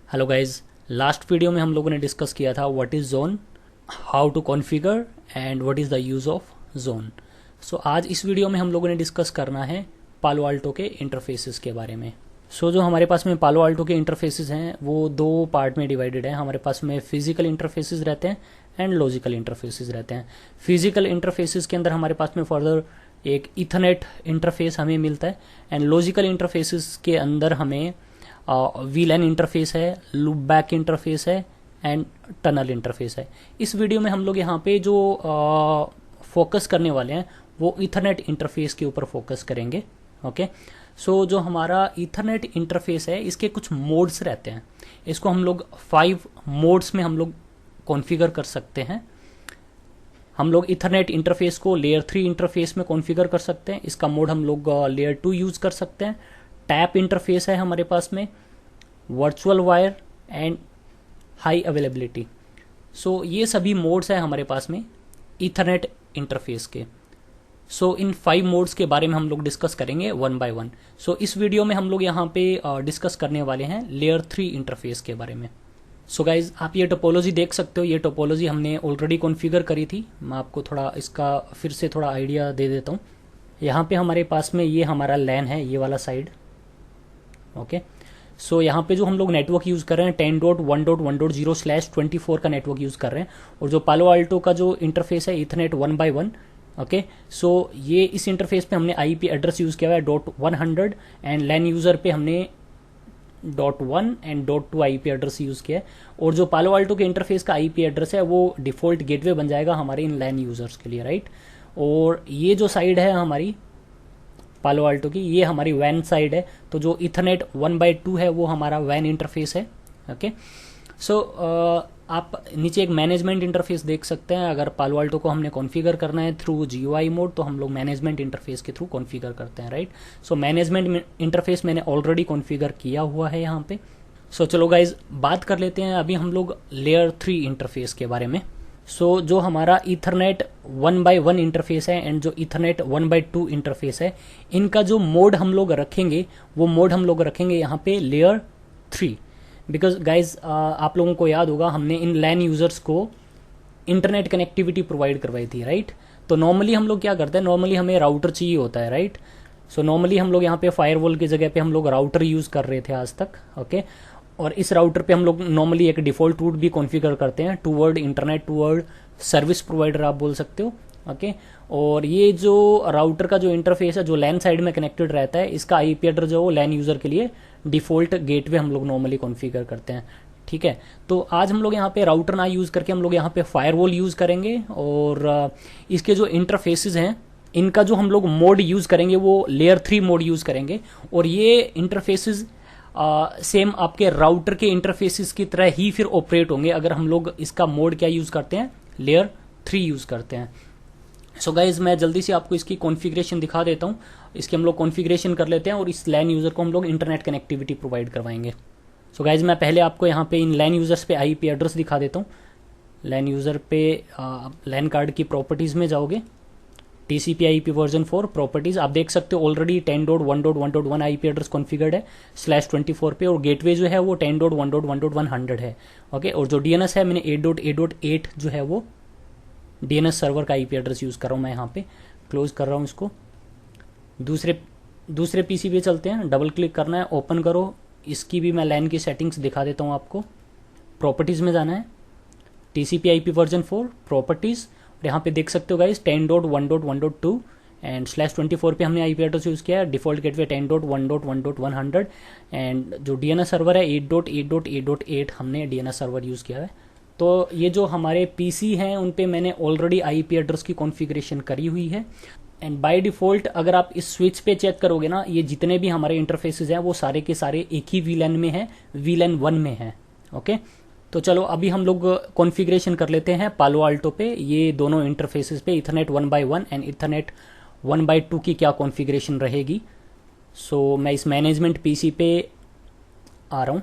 Hello guys, last video में हम लोगों ने डिस्कस किया था what is zone, how to configure and what is the use of zone. So आज इस वीडियो में हम लोगों ने डिस्कस करना है पालो अल्टो के इंटरफेसेस के बारे में। जो हमारे पास में पालो अल्टो के इंटरफेसेस हैं वो दो पार्ट में डिवाइडेड है। हमारे पास में फिजिकल इंटरफेसेस रहते हैं एंड लॉजिकल इंटरफेसेस रहते हैं। फिजिकल इंटरफेसेस के अंदर हमारे पास में फर्दर एक इथरनेट इंटरफेस हमें मिलता है एंड लॉजिकल इंटरफेसेस के अंदर हमें वीलैन इंटरफेस है, लूप बैक इंटरफेस है एंड टनल इंटरफेस है। इस वीडियो में हम लोग यहाँ पे जो फोकस करने वाले हैं वो इथरनेट इंटरफेस के ऊपर फोकस करेंगे। ओके, जो हमारा इथरनेट इंटरफेस है इसके कुछ मोड्स रहते हैं। इसको हम लोग 5 मोड्स में हम लोग कॉन्फ़िगर कर सकते हैं। हम लोग इथरनेट इंटरफेस को लेयर 3 इंटरफेस में कॉन्फ़िगर कर सकते हैं। इसका मोड हम लोग लेयर 2 यूज़ कर सकते हैं। टैप इंटरफेस है हमारे पास में, virtual wire and high availability. ये सभी मोड्स हैं हमारे पास में ईथरनेट इंटरफेस के। इन 5 मोड्स के बारे में हम लोग डिस्कस करेंगे वन बाय वन। इस वीडियो में हम लोग यहाँ पे डिस्कस करने वाले हैं लेयर 3 इंटरफेस के बारे में। गाइज, आप ये टोपोलॉजी देख सकते हो। ये टोपोलॉजी हमने ऑलरेडी कॉन्फ़िगर करी थी। मैं आपको थोड़ा इसका फिर से थोड़ा आइडिया दे देता हूँ। यहाँ पे हमारे पास में ये हमारा लैन है, ये वाला साइड। ओके, यहाँ पे जो हम लोग नेटवर्क यूज़ कर रहे हैं 10.1.1.0/24 का नेटवर्क यूज़ कर रहे हैं। और जो पालो अल्टो का जो इंटरफेस है इथरनेट 1x1। ओके, ये इस इंटरफेस पे हमने आईपी एड्रेस यूज़ किया हुआ है .100 एंड लैन यूज़र पे हमने .1 एंड .2 आईपी एड्रेस यूज़ किया है। और जो पालो अल्टो के इंटरफेस का आईपी एड्रेस है वो डिफ़ॉल्ट गेटवे बन जाएगा हमारे इन लैन यूज़र्स के लिए, राइट। और ये जो साइड है हमारी पालो अल्टो की, ये हमारी वैन साइड है। तो जो इथरनेट 1/2 है वो हमारा वैन इंटरफेस है। ओके, आप नीचे एक मैनेजमेंट इंटरफेस देख सकते हैं। अगर पालो अल्टो को हमने कॉन्फ़िगर करना है थ्रू जीयूआई मोड तो हम लोग मैनेजमेंट इंटरफेस के थ्रू कॉन्फ़िगर करते हैं, राइट। मैनेजमेंट इंटरफेस मैंने ऑलरेडी कॉन्फ़िगर किया हुआ है यहाँ पे। चलो गाइज, बात कर लेते हैं अभी हम लोग लेयर 3 इंटरफेस के बारे में। जो हमारा इथरनेट 1x1 इंटरफेस है एंड जो इथरनेट 1/2 इंटरफेस है, इनका जो मोड हम लोग रखेंगे वो मोड हम लोग रखेंगे यहाँ पे लेयर 3। बिकॉज गाइज, आप लोगों को याद होगा हमने इन लैन यूजर्स को इंटरनेट कनेक्टिविटी प्रोवाइड करवाई थी, राइट। तो नॉर्मली हम लोग क्या करते हैं, नॉर्मली हमें राउटर चाहिए होता है, राइट। नॉर्मली हम लोग यहाँ पे फायरवॉल की जगह पे हम लोग राउटर यूज कर रहे थे आज तक। ओके, और इस राउटर पे हम लोग नॉर्मली एक डिफॉल्ट रूट भी कॉन्फ़िगर करते हैं, toward internet, toward service provider आप बोल सकते हो। ओके, और ये जो राउटर का जो इंटरफेस है जो लैन साइड में कनेक्टेड रहता है, इसका आईपी एड्रेस जो लैन यूजर के लिए डिफॉल्ट गेटवे हम लोग नॉर्मली कॉन्फ़िगर करते हैं, ठीक है। तो आज हम लोग यहाँ पे राउटर ना यूज करके हम लोग यहाँ पे फायरवॉल यूज करेंगे। और इसके जो इंटरफेसेस हैं इनका जो हम लोग मोड यूज करेंगे वो लेयर 3 मोड यूज करेंगे। और ये इंटरफेसेस सेम आपके राउटर के इंटरफेसेस की तरह ही फिर ऑपरेट होंगे अगर हम लोग इसका मोड क्या यूज करते हैं, लेयर 3 यूज करते हैं। गाइज, मैं जल्दी से आपको इसकी कॉन्फ़िगरेशन दिखा देता हूँ। इसकी हम लोग कॉन्फ़िगरेशन कर लेते हैं और इस लैन यूजर को हम लोग इंटरनेट कनेक्टिविटी प्रोवाइड करवाएंगे। गाइज, मैं पहले आपको यहाँ पे इन लैन यूजर्स पे आईपी एड्रेस दिखा देता हूँ। लैन यूजर पे लैन कार्ड की प्रॉपर्टीज में जाओगे, TCP/IP वर्जन 4 प्रॉपर्टीज आप देख सकते हो ऑलरेडी 10.1.1.1 आईपी एड्रेस कॉन्फ़िगर्ड है /24 पे। और गेटवे जो है वो 10.1.1.100 है। ओके, और जो DNS है मैंने 8.8.8 जो है वो DNS सर्वर का आईपी एड्रेस यूज़ कर रहा हूँ। मैं यहाँ पे क्लोज कर रहा हूँ इसको। दूसरे पीसी पे चलते हैं, डबल क्लिक करना है, ओपन करो। इसकी भी मैं लैन की सेटिंग्स दिखा देता हूँ आपको। प्रॉपर्टीज़ में जाना है, TCP/IP वर्जन 4 प्रॉपर्टीज़, और यहाँ पे देख सकते हो गाइस 10.1.1.2 एंड /24 पे हमने आईपी एड्रेस यूज़ किया है। डिफॉल्ट गेटवे 10.1.1.100 एंड जो DNS सर्वर है 8.8.8.8 हमने DNS सर्वर यूज़ किया है। तो ये जो हमारे पीसी हैं उन पे मैंने ऑलरेडी आईपी एड्रेस की कॉन्फ़िगरेशन करी हुई है। एंड बाय डिफ़ॉल्ट अगर आप इस स्विच पे चेक करोगे ना, ये जितने भी हमारे इंटरफेसेस हैं वो सारे के सारे एक ही VLAN में है, VLAN 1 में है। ओके, तो चलो अभी हम लोग कॉन्फ़िगरेशन कर लेते हैं पालो अल्टो पे ये दोनों इंटरफेसेस पे इथरनेट 1x1 एंड इथरनेट 1/2 की क्या कॉन्फ़िगरेशन रहेगी। मैं इस मैनेजमेंट पीसी पे आ रहा हूँ।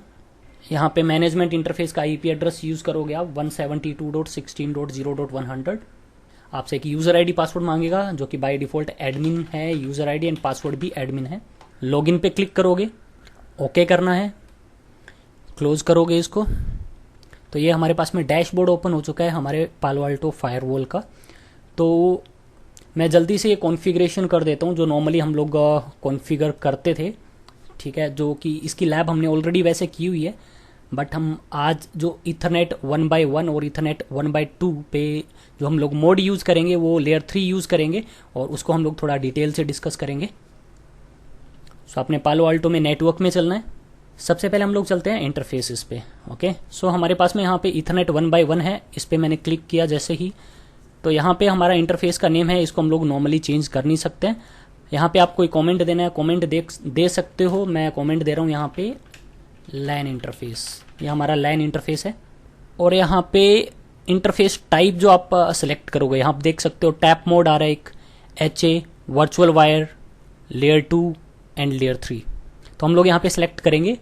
यहाँ पे मैनेजमेंट इंटरफेस का आईपी एड्रेस यूज़ करोगे आप 172.16.0.100। आपसे एक यूज़र आईडी पासवर्ड मांगेगा जो कि बाय डिफ़ॉल्ट एडमिन है, यूज़र आईडी एंड पासवर्ड भी एडमिन है। लॉगिन पे क्लिक करोगे, ओके करना है। क्लोज करोगे इसको तो ये हमारे पास में डैशबोर्ड ओपन हो चुका है हमारे पालो अल्टो फायरवॉल का। तो मैं जल्दी से ये कॉन्फ़िगरेशन कर देता हूँ जो नॉर्मली हम लोग कॉन्फ़िगर करते थे, ठीक है, जो कि इसकी लैब हमने ऑलरेडी वैसे की हुई है, बट हम आज जो इथरनेट 1x1 और इथरनेट 1x2 पे जो हम लोग मोड यूज़ करेंगे वो लेयर 3 यूज़ करेंगे और उसको हम लोग थोड़ा डिटेल से डिस्कस करेंगे। सो अपने पालो अल्टो में नेटवर्क में चलना है। सबसे पहले हम लोग चलते हैं इंटरफेसेस पे। ओके, सो हमारे पास में यहाँ पे इथरनेट 1x1 है, इस पर मैंने क्लिक किया जैसे ही, तो यहाँ पे हमारा इंटरफेस का नेम है, इसको हम लोग नॉर्मली चेंज कर नहीं सकते हैं। यहाँ पे आप कोई कमेंट देना है, कमेंट दे सकते हो। मैं कमेंट दे रहा हूँ यहाँ पे लैन इंटरफेस, ये हमारा लैन इंटरफेस है। और यहाँ पे इंटरफेस टाइप जो आप सेलेक्ट करोगे, यहाँ आप देख सकते हो टैप मोड आ रहा है एक, HA, virtual wire, layer 2 and layer 3। तो हम लोग यहाँ पे सेलेक्ट करेंगे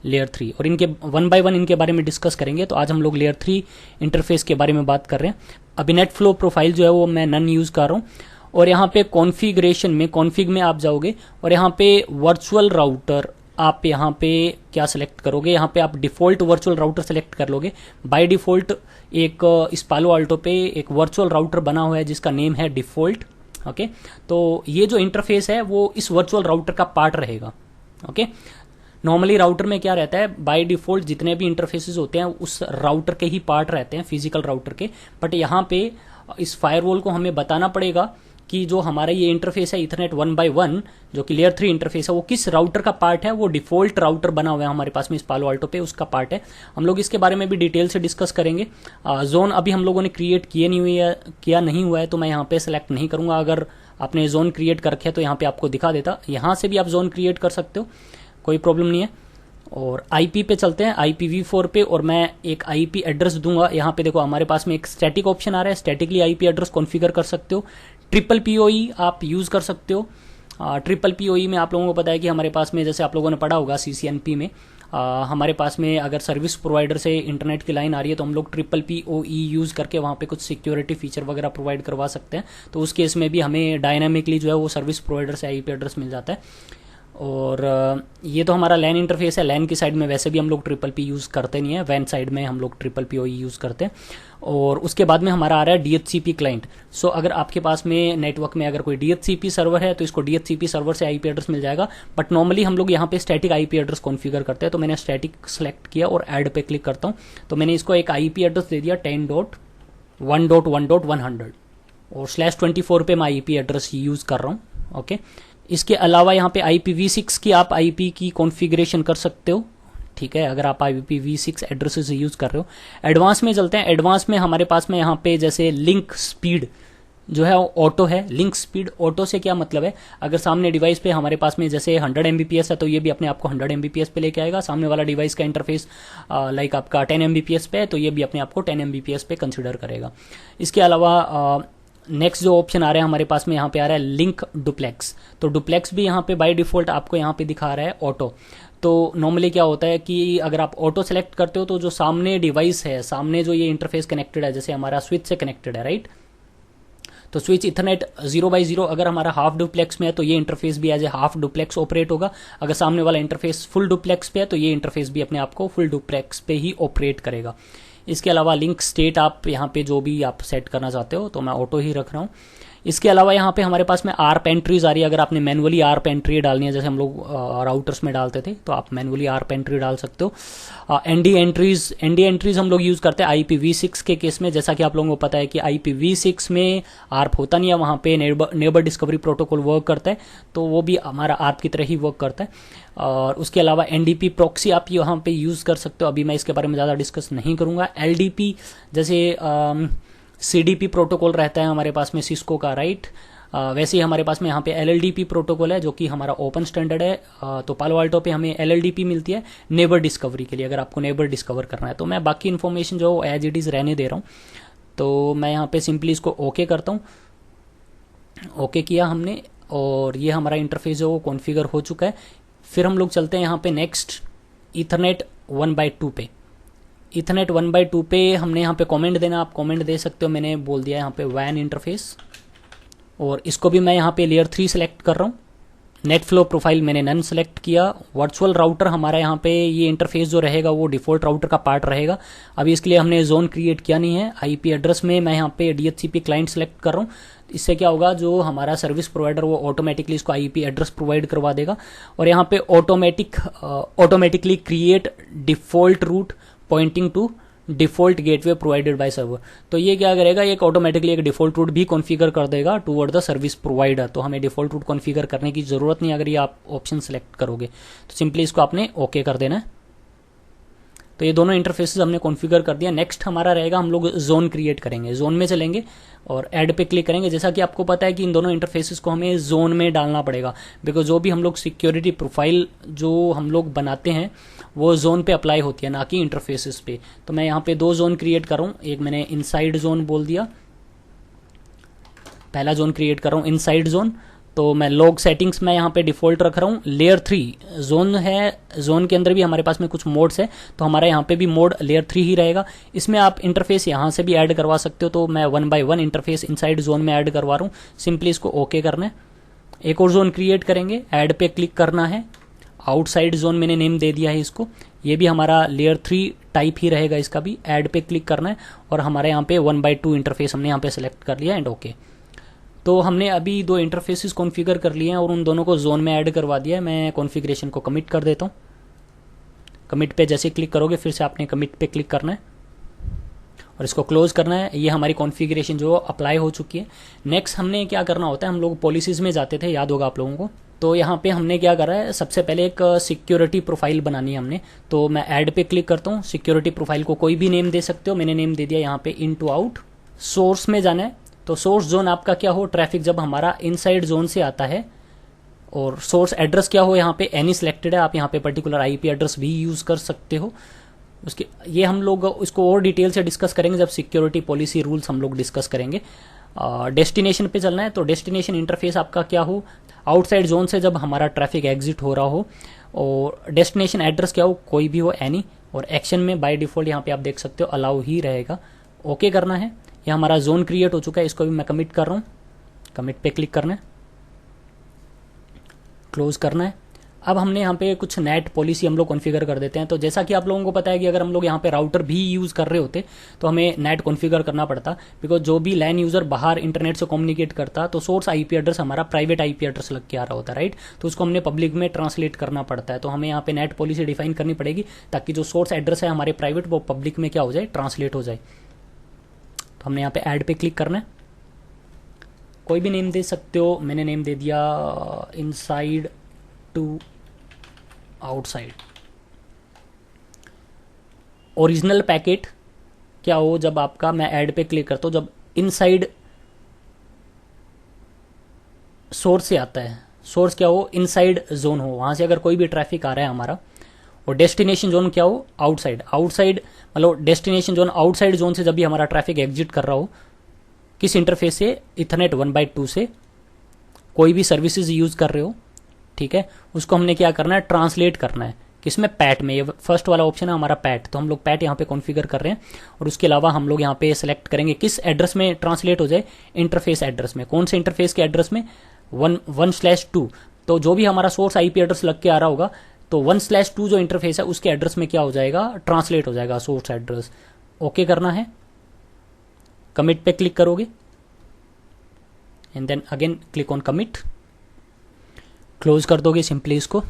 लेयर 3 और इनके 1x1 इनके बारे में डिस्कस करेंगे। तो आज हम लोग लेयर 3 इंटरफेस के बारे में बात कर रहे हैं। अभी नेट फ्लो प्रोफाइल जो है वो मैं नन यूज़ कर रहा हूँ। और यहाँ पे कॉन्फ़िगरेशन में कॉन्फ़िग में आप जाओगे और यहाँ पे वर्चुअल राउटर आप यहाँ पे क्या सिलेक्ट करोगे, यहाँ पे आप डिफ़ॉल्ट वर्चुअल राउटर सेलेक्ट कर लोगे। बाय डिफ़ॉल्ट एक इस पालो अल्टो पे एक वर्चुअल राउटर बना हुआ है जिसका नेम है डिफ़ॉल्ट। ओके, तो ये जो इंटरफेस है वो इस वर्चुअल राउटर का पार्ट रहेगा। ओके, नॉर्मली राउटर में क्या रहता है, बाय डिफ़ॉल्ट जितने भी इंटरफेसेस होते हैं उस राउटर के ही पार्ट रहते हैं, फिजिकल राउटर के। बट यहाँ पे इस फायरवॉल को हमें बताना पड़ेगा कि जो हमारा ये इंटरफेस है इथरनेट 1x1 जो कि लेयर 3 इंटरफेस है वो किस राउटर का पार्ट है। वो डिफ़ॉल्ट राउटर बना हुआ है हमारे पास में इस पालो अल्टो पे, उसका पार्ट है। हम लोग इसके बारे में भी डिटेल से डिस्कस करेंगे। जोन अभी हम लोगों ने क्रिएट किया नहीं हुआ है, तो मैं यहाँ पे सेलेक्ट नहीं करूँगा। अगर आपने जोन क्रिएट कर रखे तो यहाँ पे आपको दिखा देता, यहाँ से भी आप जोन क्रिएट कर सकते हो, कोई प्रॉब्लम नहीं है। और आईपी पे चलते हैं, IPv4 पे, और मैं एक आईपी एड्रेस दूंगा। यहाँ पे देखो हमारे पास में एक स्टैटिक ऑप्शन आ रहा है, स्टैटिकली आईपी एड्रेस कॉन्फ़िगर कर सकते हो। ट्रिपल PoE आप यूज़ कर सकते हो। ट्रिपल PoE में आप लोगों को पता है कि हमारे पास में, जैसे आप लोगों ने पढ़ा होगा CCNP में, हमारे पास में अगर सर्विस प्रोवाइडर से इंटरनेट की लाइन आ रही है तो हम लोग ट्रिपल PoE यूज़ करके वहाँ पे कुछ सिक्योरिटी फीचर वगैरह प्रोवाइड करवा सकते हैं। तो उस केस में भी हमें डायनामिकली जो है वो सर्विस प्रोवाइडर से आईपी एड्रेस मिल जाता है। और ये तो हमारा लैन इंटरफेस है। लैन की साइड में वैसे भी हम लोग ट्रिपल P यूज़ करते नहीं है, वैन साइड में हम लोग ट्रिपल PoE यूज़ करते हैं। और उसके बाद में हमारा आ रहा है DHCP क्लाइंट। सो अगर आपके पास में नेटवर्क में अगर कोई DHCP सर्वर है तो इसको DHCP सर्वर से आईपी एड्रेस मिल जाएगा। बट नॉर्मली हम लोग यहाँ पे स्टैटिक आईपी एड्रेस कॉन्फ़िगर करते हैं, तो मैंने स्टैटिक सेलेक्ट किया और ऐड पे क्लिक करता हूँ। तो मैंने इसको एक आईपी एड्रेस दे दिया 10.1.1.100 और /24 पे मैं आईपी एड्रेस यूज़ कर रहा हूँ। ओके, इसके अलावा यहाँ पे IPv6 की आप आईपी की कॉन्फ़िगरेशन कर सकते हो, ठीक है, अगर आप IPv6 एड्रेसेस यूज़ कर रहे हो। एडवांस में चलते हैं। एडवांस में हमारे पास में यहाँ पे जैसे लिंक स्पीड जो है ऑटो है। लिंक स्पीड ऑटो से क्या मतलब है, अगर सामने डिवाइस पे हमारे पास में जैसे 100 Mbps है तो ये भी अपने आप को 100 Mbps पे लेके आएगा। सामने वाला डिवाइस का इंटरफेस लाइक आपका 10 Mbps पे है तो ये भी अपने आप को 10 Mbps पे कंसिडर करेगा। इसके अलावा नेक्स्ट जो ऑप्शन आ रहा है हमारे पास में, यहाँ पे आ रहा है लिंक डुप्लेक्स। तो डुप्लेक्स भी यहाँ पे बाय डिफ़ॉल्ट आपको यहाँ पे दिखा रहा है ऑटो। तो नॉर्मली क्या होता है कि अगर आप ऑटो सेलेक्ट करते हो तो जो सामने डिवाइस है, सामने जो ये इंटरफेस कनेक्टेड है, जैसे हमारा स्विच से कनेक्टेड है, राइट, तो स्विच इथरनेट 0x0 अगर हमारा हाफ डुप्लेक्स में है तो ये इंटरफेस भी as a half duplex operate होगा। अगर सामने वाला इंटरफेस फुल डुप्लेक्स पे है तो ये इंटरफेस भी अपने आप को फुल डुप्लेक्स पे ही ऑपरेट करेगा। इसके अलावा लिंक स्टेट आप यहाँ पे जो भी आप सेट करना चाहते हो, तो मैं ऑटो ही रख रहा हूँ। इसके अलावा यहाँ पे हमारे पास में ARP एंट्रीज आ रही है। अगर आपने मैनुअली ARP एंट्री डालनी है, जैसे हम लोग राउटर्स में डालते थे, तो आप मैनुअली ARP एंट्री डाल सकते हो। ND एंट्रीज हम लोग यूज़ करते हैं IPv6 के केस में। जैसा कि आप लोगों को पता है कि IPv6 में ARP होता नहीं है, वहाँ पे नेबर डिस्कवरी प्रोटोकॉल वर्क करता है, तो वो भी हमारा ARP की तरह ही वर्क करता है। और उसके अलावा NDP प्रॉक्सी आप यहाँ पे यूज़ कर सकते हो। अभी मैं इसके बारे में ज़्यादा डिस्कस नहीं करूँगा। LDP जैसे CDP प्रोटोकॉल रहता है हमारे पास में सिस्को का, राइट, वैसे ही हमारे पास में यहाँ पे LLDP प्रोटोकॉल है जो कि हमारा ओपन स्टैंडर्ड है। तो पालो अल्टो पे हमें LLDP मिलती है नेबर डिस्कवरी के लिए, अगर आपको नेबर डिस्कवर करना है। तो मैं बाकी इन्फॉर्मेशन जो एज इट इज़ रहने दे रहा हूँ। तो मैं यहाँ पे सिंपली इसको ओके करता हूँ। ओके किया हमने और ये हमारा इंटरफेस जो वो कॉन्फ़िगर हो चुका है। फिर हम लोग चलते हैं यहाँ पे नेक्स्ट इथरनेट 1x2 पे। इथरनेट 1x2 पे हमने यहाँ पे कमेंट देना, आप कमेंट दे सकते हो। मैंने बोल दिया यहाँ पे वैन इंटरफेस और इसको भी मैं यहाँ पे लेयर 3 सेलेक्ट कर रहा हूँ। नेट फ्लो प्रोफाइल मैंने नन सेलेक्ट किया। वर्चुअल राउटर हमारा यहाँ पे ये इंटरफेस जो रहेगा वो डिफॉल्ट राउटर का पार्ट रहेगा। अभी इसके लिए हमने जोन क्रिएट किया नहीं है। आईपी एड्रेस में मैं यहाँ पे डीएचसीपी क्लाइंट सेलेक्ट कर रहा हूँ। इससे क्या होगा, जो हमारा सर्विस प्रोवाइडर वो ऑटोमेटिकली इसको आईपी एड्रेस प्रोवाइड करवा देगा। और यहाँ पे automatically create default route pointing to default gateway provided by server. तो ये क्या करेगा, एक ऑटोमेटिकली एक डिफॉल्ट रूट भी कॉन्फ़िगर कर देगा टूवर्ड द सर्विस प्रोवाइडर। तो हमें डिफॉल्ट रूट कॉन्फ़िगर करने की जरूरत नहीं अगर ये आप ऑप्शन सेलेक्ट करोगे। तो सिंपली इसको आपने ओके कर देना है। तो ये दोनों इंटरफेसेस हमने कॉन्फ़िगर कर दिया। नेक्स्ट हमारा रहेगा, हम लोग जोन क्रिएट करेंगे। जोन में चलेंगे और ऐड पे क्लिक करेंगे। जैसा कि आपको पता है कि इन दोनों इंटरफेसेस को हमें जोन में डालना पड़ेगा, बिकॉज जो भी हम लोग सिक्योरिटी प्रोफाइल जो हम लोग बनाते हैं वो जोन पे अप्लाई होती है, ना कि इंटरफेसेस पे। तो मैं यहाँ पे 2 जोन क्रिएट कर रहा हूँ। एक मैंने इनसाइड जोन बोल दिया, पहला जोन क्रिएट कर रहा हूँ इनसाइड जोन। तो मैं लॉग सेटिंग्स में यहाँ पे डिफॉल्ट रख रहा हूँ। लेयर 3 जोन है, जोन के अंदर भी हमारे पास में कुछ मोड्स है, तो हमारा यहाँ पे भी मोड लेयर 3 ही रहेगा। इसमें आप इंटरफेस यहाँ से भी ऐड करवा सकते हो। तो मैं 1 by 1 इंटरफेस इनसाइड जोन में ऐड करवा रहा हूँ। सिंपली इसको ओके करना है। एक और जोन क्रिएट करेंगे, ऐड पे क्लिक करना है। आउटसाइड जोन मैंने नेम दे दिया है इसको। ये भी हमारा लेयर 3 टाइप ही रहेगा, इसका भी ऐड पे क्लिक करना है। और हमारे यहाँ पे 1 by 2 इंटरफेस हमने यहाँ पे सेलेक्ट कर लिया एंड ओके। तो हमने अभी 2 इंटरफेसेस कॉन्फ़िगर कर लिए हैं और उन दोनों को जोन में ऐड करवा दिया है। मैं कॉन्फ़िगरेशन को कमिट कर देता हूँ। कमिट पे जैसे क्लिक करोगे फिर से आपने कमिट पे क्लिक करना है और इसको क्लोज करना है। ये हमारी कॉन्फ़िगरेशन जो अप्लाई हो चुकी है। नेक्स्ट हमने क्या करना होता है, हम लोग पॉलिसीज़ में जाते थे, याद होगा आप लोगों को। तो यहाँ पे हमने क्या करा है, सबसे पहले एक सिक्योरिटी प्रोफाइल बनानी है हमने। तो मैं ऐड पे क्लिक करता हूँ। सिक्योरिटी प्रोफाइल को कोई भी नेम दे सकते हो। मैंने नेम दे दिया यहाँ पे इन टू आउट। सोर्स में जाना है। तो सोर्स जोन आपका क्या हो, ट्रैफिक जब हमारा इनसाइड जोन से आता है। और सोर्स एड्रेस क्या हो, यहाँ पे एनी सिलेक्टेड है। आप यहाँ पे पर्टिकुलर आईपी एड्रेस भी यूज कर सकते हो। उसके ये हम लोग इसको और डिटेल से डिस्कस करेंगे जब सिक्योरिटी पॉलिसी रूल्स हम लोग डिस्कस करेंगे। डेस्टिनेशन पे चलना है। तो डेस्टिनेशन इंटरफेस आपका क्या हो, आउटसाइड जोन से जब हमारा ट्रैफिक एग्जिट हो रहा हो। और डेस्टिनेशन एड्रेस क्या हो, कोई भी हो, एनी। और एक्शन में बाय डिफॉल्ट यहाँ पे आप देख सकते हो अलाउ ही रहेगा। ओके करना है। ये हमारा जोन क्रिएट हो चुका है, इसको भी मैं कमिट कर रहा हूँ। कमिट पे क्लिक करना है, क्लोज करना है। अब हमने यहाँ पे कुछ नेट पॉलिसी हम लोग कॉन्फ़िगर कर देते हैं। तो जैसा कि आप लोगों को पता है कि अगर हम लोग यहाँ पे राउटर भी यूज़ कर रहे होते तो हमें नेट कॉन्फ़िगर करना पड़ता, बिकॉज जो भी लैन यूज़र बाहर इंटरनेट से कम्युनिकेट करता तो सोर्स आईपी एड्रेस हमारा प्राइवेट आईपी एड्रेस लग के आ रहा होता, राइट। तो उसको हमने पब्लिक में ट्रांसलेट करना पड़ता है। तो हमें यहाँ पे नेट पॉलिसी डिफाइन करनी पड़ेगी ताकि जो सोर्स एड्रेस है हमारे प्राइवेट वो पब्लिक में क्या हो जाए, ट्रांसलेट हो जाए। तो हमने यहाँ पे ऐड पे क्लिक करना है। कोई भी नेम दे सकते हो। मैंने नेम दे दिया inside to outside. Original packet क्या हो, जब आपका, मैं ऐड पे क्लिक करता हूं, जब इनसाइड सोर्स से आता है। सोर्स क्या हो, इनसाइड जोन हो, वहां से अगर कोई भी ट्रैफिक आ रहा है हमारा। और डेस्टिनेशन जोन क्या हो, आउटसाइड। आउटसाइड मतलब डेस्टिनेशन जोन आउटसाइड जोन से जब भी हमारा ट्रैफिक एग्जिट कर रहा हो, किस इंटरफेस से, इथरनेट 1 by 2 से, कोई भी सर्विसेज यूज कर रहे हो, ठीक है, उसको हमने क्या करना है, ट्रांसलेट करना है। किसमें, पैट में। ये फर्स्ट वाला ऑप्शन है हमारा पैट। तो हम लोग पैट यहाँ पे कॉन्फ़िगर कर रहे हैं। और उसके अलावा हम लोग यहाँ पे सेलेक्ट करेंगे किस एड्रेस में ट्रांसलेट हो जाए, इंटरफेस एड्रेस में। कौन से इंटरफेस के एड्रेस में, 1/2। तो जो भी हमारा सोर्स आईपी एड्रेस लग के आ रहा होगा तो 1/2 जो इंटरफेस है उसके एड्रेस में क्या हो जाएगा, ट्रांसलेट हो जाएगा सोर्स एड्रेस। ओके करना है। कमिट पे क्लिक करोगे and then again click on commit. Close कर दोगे सिंपली इसको।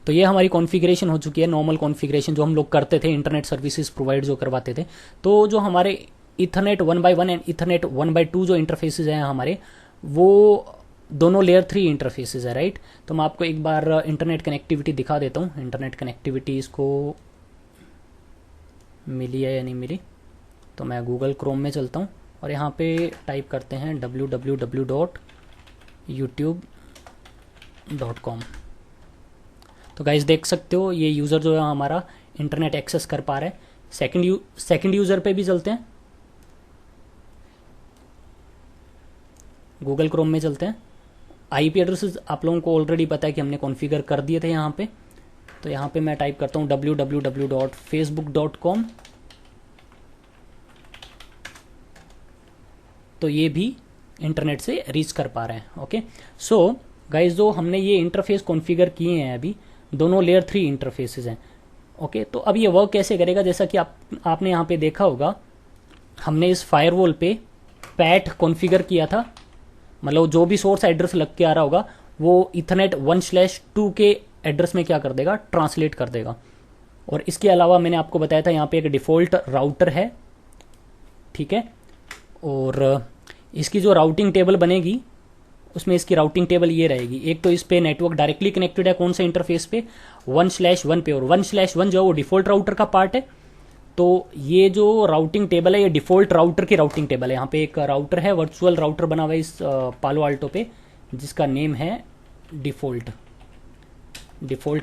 तो ये हमारी कॉन्फ़िगरेशन हो चुकी है, नॉर्मल कॉन्फ़िगरेशन जो हम लोग करते थे, इंटरनेट सर्विसेज प्रोवाइड जो करवाते थे। तो जो हमारे Ethernet 1 by 1 and Ethernet 1 by 2 जो इंटरफेसेज हैं हमारे, वो दोनों लेयर 3 इंटरफेसेज है, राइट। तो मैं आपको एक बार इंटरनेट कनेक्टिविटी दिखा देता हूँ। इंटरनेट कनेक्टिविटी इसको मिली है या नहीं मिली। तो मैं गूगल क्रोम में चलता हूँ और यहाँ पे टाइप करते हैं www.youtube.com। तो गाइस देख सकते हो ये यूज़र जो है हमारा इंटरनेट एक्सेस कर पा रहा है। सेकंड यूज़र पे भी चलते हैं, गूगल क्रोम में चलते हैं। आईपी एड्रेसेस आप लोगों को ऑलरेडी पता है कि हमने कॉन्फ़िगर कर दिए थे यहाँ पे। तो यहाँ पे मैं टाइप करता हूँ www.facebook.com। तो ये भी इंटरनेट से रीच कर पा रहे हैं। ओके, सो गाइज जो हमने ये इंटरफेस कॉन्फ़िगर किए हैं अभी, दोनों लेयर 3 इंटरफेसेस हैं। ओके, तो अब ये वर्क कैसे करेगा, जैसा कि आपने यहाँ पे देखा होगा, हमने इस फायरवॉल पे पैट कॉन्फ़िगर किया था, मतलब जो भी सोर्स एड्रेस लग के आ रहा होगा वो इथरनेट 1/2 के एड्रेस में क्या कर देगा, ट्रांसलेट कर देगा। और इसके अलावा मैंने आपको बताया था यहाँ पे एक डिफ़ॉल्ट राउटर है, ठीक है, और इसकी जो राउटिंग टेबल बनेगी उसमें इसकी राउटिंग टेबल ये रहेगी। एक तो इस पे नेटवर्क डायरेक्टली कनेक्टेड है कौन से इंटरफेस पे, 1/1 पे, और 1/1 जो है वो डिफ़ॉल्ट राउटर का पार्ट है। तो ये जो राउटिंग टेबल है ये डिफ़ॉल्ट राउटर की राउटिंग टेबल है। यहाँ पे एक राउटर है, वर्चुअल राउटर बना हुआ है इस पालो आल्टो पे, जिसका नेम है डिफ़ॉल्ट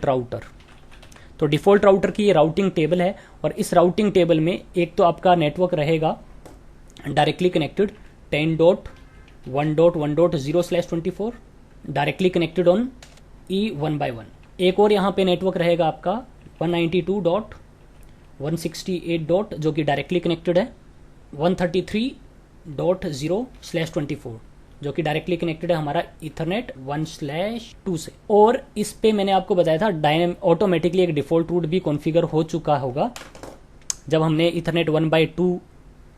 राउटर। तो डिफ़ॉल्ट राउटर की ये राउटिंग टेबल है, और इस राउटिंग टेबल में एक तो आपका नेटवर्क रहेगा directly connected 10.1.1.0/24 directly connected on E1/1। एक और यहाँ पे नेटवर्क रहेगा आपका 192.168. जो कि डायरेक्टली कनेक्टेड है 133.0/24 जो कि डायरेक्टली कनेक्टेड है हमारा इथरनेट 1/2 से। और इस पे मैंने आपको बताया था ऑटोमेटिकली एक डिफ़ॉल्ट रूट भी कॉन्फ़िगर हो चुका होगा। जब हमने इथरनेट 1/2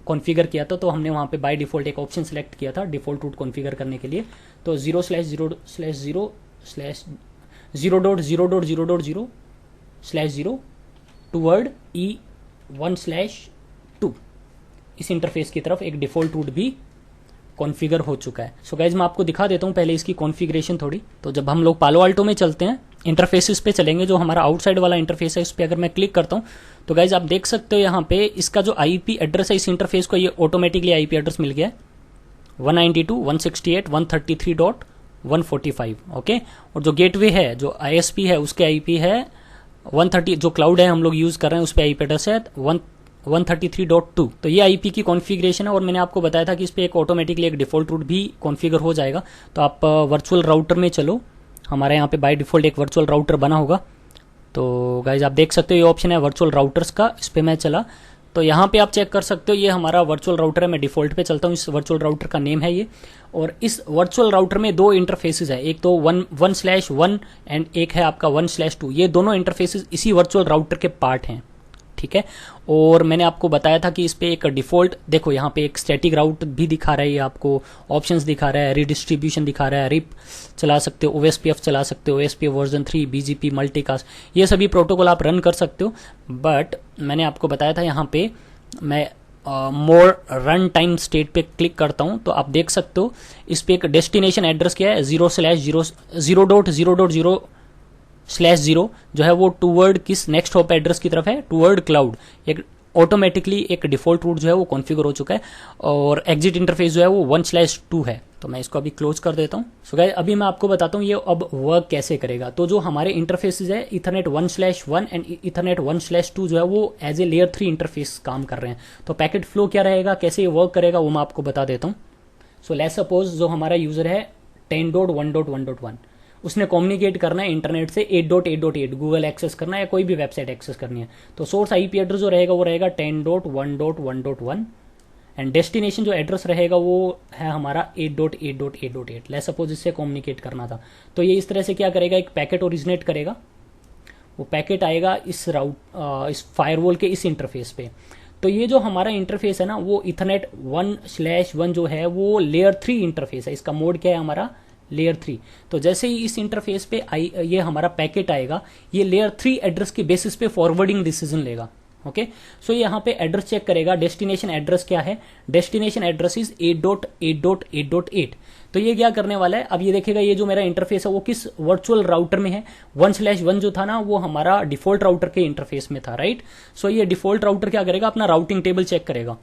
कॉन्फ़िगर किया था तो हमने वहाँ पे बाय डिफ़ॉल्ट एक ऑप्शन सेलेक्ट किया था डिफ़ॉल्ट रूट कॉन्फ़िगर करने के लिए। तो 0/0/0/0.0.0/0 टूवर्ड E1/2 इस इंटरफेस की तरफ एक डिफ़ॉल्ट रूट भी कॉन्फ़िगर हो चुका है। सो गाइज मैं आपको दिखा देता हूँ पहले इसकी कॉन्फ़िगरेशन थोड़ी। तो जब हम लोग पालो आल्टो में चलते हैं, इंटरफेसेस पे चलेंगे, जो हमारा आउटसाइड वाला इंटरफेस है इस पर अगर मैं क्लिक करता हूँ तो गाइज आप देख सकते हो यहाँ पे इसका जो आईपी एड्रेस है इस इंटरफेस को, ये ऑटोमेटिकली आईपी एड्रेस मिल गया है 192.168.135। ओके, और जो गेटवे है, जो आईएसपी है, उसके आईपी है 130, जो क्लाउड है हम लोग यूज कर रहे हैं उस पर आईपी एड्रेस है 133.2। तो ये आईपी की कॉन्फ़िगरेशन है, और मैंने आपको बताया था कि इस पर एक ऑटोमेटिकली एक डिफ़ॉल्ट रूट भी कॉन्फ़िगर हो जाएगा। तो आप वर्चुअल राउटर में चलो, हमारे यहाँ पे बाय डिफ़ॉल्ट एक वर्चुअल राउटर बना होगा। तो गाइज आप देख सकते हो ये ऑप्शन है वर्चुअल राउटर्स का, इस पर मैं चला तो यहाँ पे आप चेक कर सकते हो ये हमारा वर्चुअल राउटर है। मैं डिफ़ॉल्ट पे चलता हूँ, इस वर्चुअल राउटर का नेम है ये। और इस वर्चुअल राउटर में दो इंटरफेसेस है, एक तो 1/1 एंड एक है आपका 1/2। ये दोनों इंटरफेसेस इसी वर्चुअल राउटर के पार्ट हैं, ठीक है। और मैंने आपको बताया था कि इस पे एक डिफ़ॉल्ट, देखो यहाँ पे एक स्टैटिक राउट भी दिखा रहा है, ये आपको ऑप्शंस दिखा रहा है, रीडिस्ट्रीब्यूशन दिखा रहा है, रिप चला सकते हो, OSPF चला सकते हो, OSPF वर्जन 3, BGP, मल्टीकास्ट, ये सभी प्रोटोकॉल आप रन कर सकते हो। बट मैंने आपको बताया था यहाँ पे मैं मोर रन टाइम स्टेट पे क्लिक करता हूँ तो आप देख सकते हो इस पे एक डेस्टिनेशन एड्रेस क्या है 0/0.0/0 जो है वो टूवर्ड किस नेक्स्ट हॉप एड्रेस की तरफ है, टूवर्ड क्लाउड। एक ऑटोमेटिकली एक डिफ़ॉल्ट रूट जो है वो कॉन्फ़िगर हो चुका है, और एग्जिट इंटरफेस जो है वो 1/2 है। तो मैं इसको अभी क्लोज कर देता हूँ। सो गाइस अभी मैं आपको बताता हूँ ये अब वर्क कैसे करेगा। तो जो हमारे इंटरफेसेस है इथरनेट 1/1 एंड इथरनेट 1/2 जो है वो एज ए लेयर 3 इंटरफेस काम कर रहे हैं। तो पैकेट फ्लो क्या रहेगा, कैसे ये वर्क करेगा, वो मैं आपको बता देता हूँ। सो लेट्स सपोज जो हमारा यूजर है 10.1.1.1, उसने कम्युनिकेट करना है इंटरनेट से 8.8.8, गूगल एक्सेस करना है या कोई भी वेबसाइट एक्सेस करनी है। तो सोर्स आईपी एड्रेस जो रहेगा वो रहेगा 10.1.1.1 एंड डेस्टिनेशन जो एड्रेस रहेगा वो है हमारा 8.8.8.8। लेट्स सपोज इससे कम्युनिकेट करना था। तो ये इस तरह से क्या करेगा, एक पैकेट ओरिजिनेट करेगा, वो पैकेट आएगा इस इस फायरवॉल के इस इंटरफेस पे। तो ये जो हमारा इंटरफेस है ना वो इथरनेट 1/1 जो है वो लेयर 3 इंटरफेस है। इसका मोड क्या है हमारा, लेयर 3। तो जैसे ही इस इंटरफेस पे ये हमारा पैकेट आएगा, ये लेयर 3 एड्रेस के बेसिस पे फॉरवर्डिंग डिसीजन लेगा। ओके, सो यहाँ पे एड्रेस चेक करेगा, डेस्टिनेशन एड्रेस क्या है, डेस्टिनेशन एड्रेस इज 8.8.8.8। तो ये क्या करने वाला है, अब ये देखेगा ये जो मेरा इंटरफेस है वो किस वर्चुअल राउटर में है, 1/1 जो था ना वो हमारा डिफॉल्ट राउटर के इंटरफेस में था, राइट। सो ये डिफॉल्ट राउटर क्या करेगा, अपना राउटिंग टेबल चेक करेगा।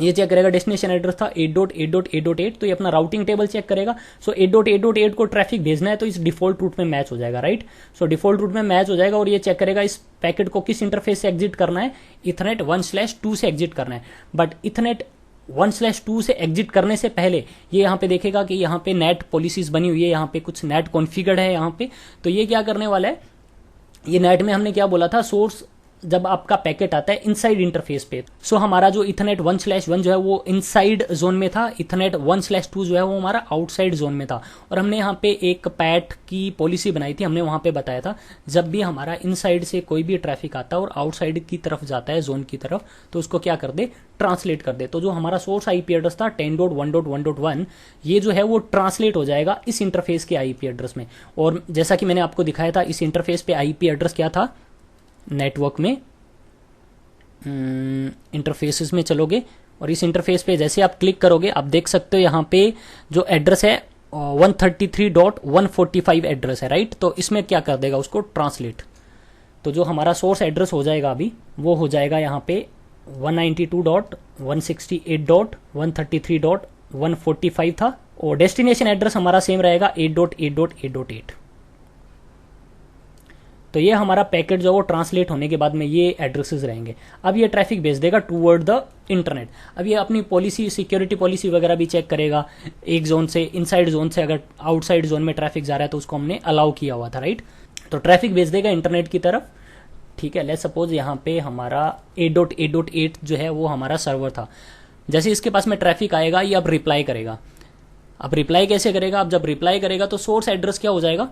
ये चेक करेगा, डेस्टिनेशन एड्रेस था 8.8.8.8, तो ये अपना राउटिंग टेबल चेक करेगा। सो 8.8.8 को ट्रैफिक भेजना है तो इस डिफॉल्ट रूट में मैच हो जाएगा, राइट। सो डिफॉल्ट रूट में मैच हो जाएगा और ये चेक करेगा इस पैकेट को किस इंटरफेस से एग्जिट करना है, इथरनेट 1/2 से एग्जिट करना है। बट इथरनेट 1/2 से एग्जिट करने से पहले ये यहाँ पे देखेगा कि यहाँ पे नेट पॉलिसीज बनी हुई है, यहाँ पे कुछ नेट कॉन्फ़िगर्ड है यहाँ पे। तो ये क्या करने वाला है, ये नेट में हमने क्या बोला था, सोर्स जब आपका पैकेट आता है इनसाइड इंटरफेस पे। सो हमारा जो इथरनेट 1/1 जो है वो इनसाइड जोन में था, इथरनेट 1/2 जो है वो हमारा आउटसाइड जोन में था। और हमने यहाँ पे एक पैट की पॉलिसी बनाई थी, हमने वहां पे बताया था जब भी हमारा इनसाइड से कोई भी ट्रैफिक आता है और आउटसाइड की तरफ जाता है जोन की तरफ, तो उसको क्या कर दे, ट्रांसलेट कर दे। तो जो हमारा सोर्स आईपी एड्रेस था 10.1.1.1, ये जो है वो ट्रांसलेट हो जाएगा इस इंटरफेस के आईपी एड्रेस में। और जैसा कि मैंने आपको दिखाया था, इस इंटरफेस पे आईपी एड्रेस क्या था, नेटवर्क में इंटरफेसेस में चलोगे और इस इंटरफेस पे जैसे आप क्लिक करोगे आप देख सकते हो यहाँ पे जो एड्रेस है 133.145 एड्रेस है, राइट। तो इसमें क्या कर देगा, उसको ट्रांसलेट। तो जो हमारा सोर्स एड्रेस हो जाएगा अभी वो हो जाएगा यहाँ पे 192.168.133.145 था, और डेस्टिनेशन एड्रेस हमारा सेम रहेगा 8.8.8.8। तो ये हमारा पैकेट जो वो ट्रांसलेट होने के बाद में ये एड्रेसेस रहेंगे। अब ये ट्रैफिक भेज देगा टूवर्ड द इंटरनेट। अब ये अपनी पॉलिसी, सिक्योरिटी पॉलिसी वगैरह भी चेक करेगा, एक जोन से, इनसाइड जोन से अगर आउटसाइड जोन में ट्रैफिक जा रहा है तो उसको हमने अलाउ किया हुआ था, राइट। तो ट्रैफिक भेज देगा इंटरनेट की तरफ, ठीक है। लेट्स सपोज यहाँ पे हमारा 8.8.8 जो है वो हमारा सर्वर था। जैसे इसके पास में ट्रैफिक आएगा ये अब रिप्लाई करेगा। अब रिप्लाई कैसे करेगा, अब जब रिप्लाई करेगा तो सोर्स एड्रेस क्या हो जाएगा,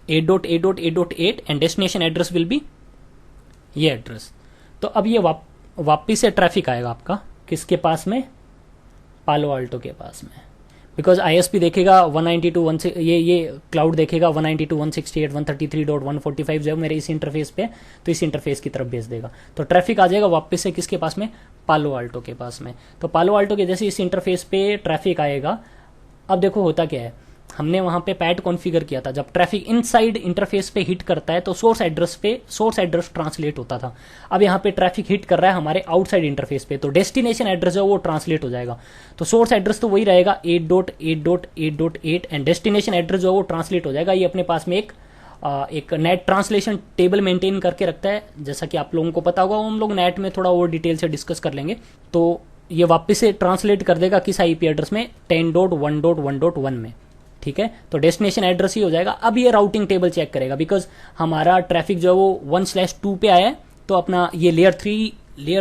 8.8.8.8 and destination address will be ये एड्रेस। तो अब ये वापिस से ट्रैफिक आएगा आपका किसके पास में, पालो आल्टो के पास में, बिकॉज आईएसपी देखेगा 192.1 ये क्लाउड देखेगा 192.168.133.145 जो है मेरे इस इंटरफेस पे, तो इस इंटरफेस की तरफ भेज देगा। तो ट्रैफिक आ जाएगा वापस से किसके पास में, पालो आल्टो के पास में। तो पालो आल्टो के जैसे इस इंटरफेस पे ट्रैफिक आएगा, अब देखो होता क्या है, हमने वहां पे पैट कॉन्फ़िगर किया था, जब ट्रैफिक इनसाइड इंटरफेस पे हिट करता है तो सोर्स एड्रेस ट्रांसलेट होता था। अब यहाँ पे ट्रैफिक हिट कर रहा है हमारे आउटसाइड इंटरफेस पे, तो डेस्टिनेशन एड्रेस है वो ट्रांसलेट हो जाएगा। तो सोर्स एड्रेस तो वही रहेगा 8.8.8.8 एंड डेस्टिनेशन एड्रेस जो है वो ट्रांसलेट हो जाएगा। ये अपने पास में एक नेट ट्रांसलेशन टेबल मेंटेन करके रखता है, जैसा कि आप लोगों को पता होगा, हम लोग नेट में थोड़ा और डिटेल से डिस्कस कर लेंगे। तो ये वापस से ट्रांसलेट कर देगा किस आईपी एड्रेस में, 10.1.1.1 में, ठीक है। तो डेस्टिनेशन एड्रेस ही हो जाएगा। अब ये राउटिंग टेबल चेक करेगा, बिकॉज हमारा ट्रैफिक जो है वो 1/2 पे आया है, तो अपना ये लेयर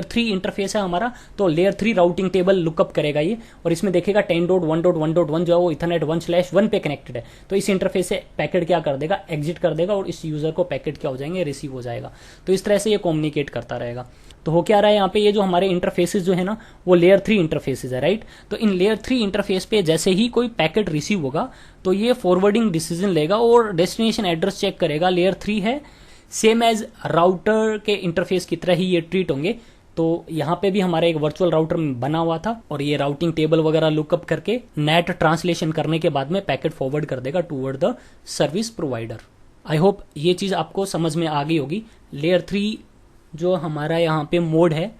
थ्री इंटरफेस है हमारा, तो लेयर 3 राउटिंग टेबल लुकअप करेगा ये, और इसमें देखेगा 10.1.1.1 जो है वो इथरनेट 1/1 पे कनेक्टेड है। तो इस इंटरफेस से पैकेट क्या कर देगा, एग्जिट कर देगा, और इस यूजर को पैकेट क्या हो जाएंगे, रिसीव हो जाएगा। तो इस तरह से ये कम्युनिकेट करता रहेगा। तो हो क्या रहा है यहाँ पे, ये जो हमारे इंटरफेसेस जो है ना वो लेयर 3 इंटरफेसेस है, राइट। तो इन लेयर 3 इंटरफेस पे जैसे ही कोई पैकेट रिसीव होगा तो ये फॉरवर्डिंग डिसीजन लेगा और डेस्टिनेशन एड्रेस चेक करेगा, लेयर 3 है, सेम एज राउटर के इंटरफेस की तरह ही ये ट्रीट होंगे। तो यहाँ पे भी हमारा एक वर्चुअल राउटर बना हुआ था, और ये राउटिंग टेबल वगैरह लुकअप करके नेट ट्रांसलेशन करने के बाद में पैकेट फॉरवर्ड कर देगा toward the service provider. I hope ये चीज आपको समझ में आ गई होगी। लेयर 3 जो हमारा यहाँ पे मोड है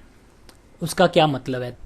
उसका क्या मतलब है।